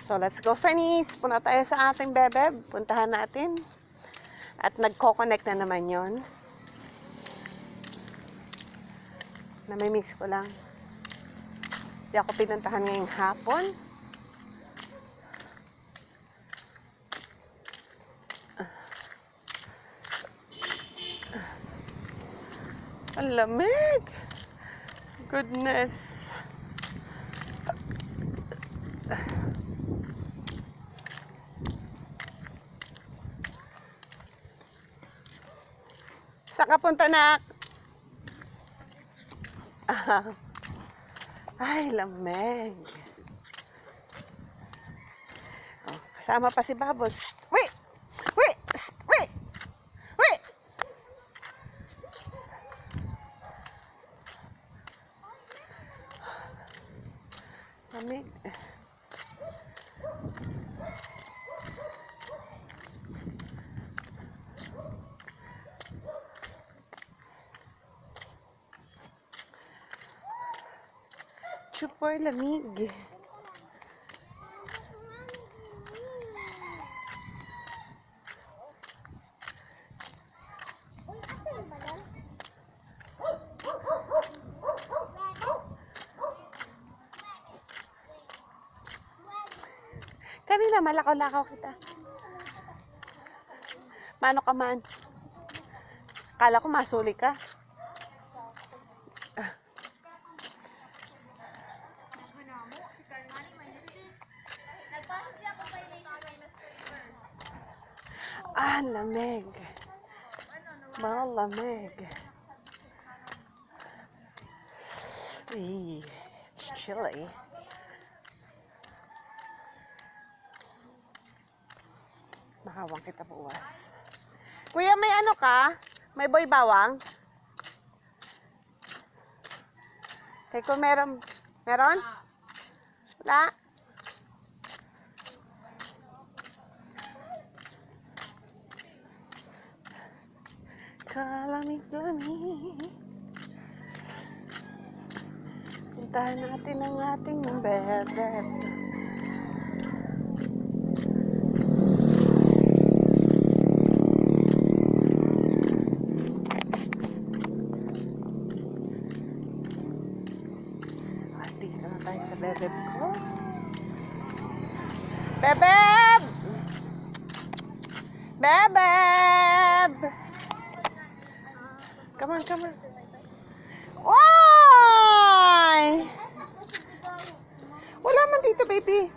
So, let's go, friends. Punta tayo sa ating bebeb. Puntahan natin. At nagko-connect na naman yon. Namimiss ko lang. Hindi ako pinuntahan ngayong hapon. Ang lamig. Goodness. Saan ka punta, nak? Ay, lamig. Oh, kasama pa si Bubbles. Wait! Wait! Wait! Wait! Lamig. Super lamig. Kanina malakaw-lakaw kita. Mano ka man? Kala ko masuli ka. Ah, lamig. Malamig. It's chilly. Mahawang kita buwas. Kuya, may ano ka? May boy bawang? Kaya kung meron? Meron? Wala? Kalamig-lamig. Puntahan natin ang ating bebeb. Dito na tayo sa bebeb ko. Bebeb! Bebeb! Come on, come on. Oy! Wala man dito, baby.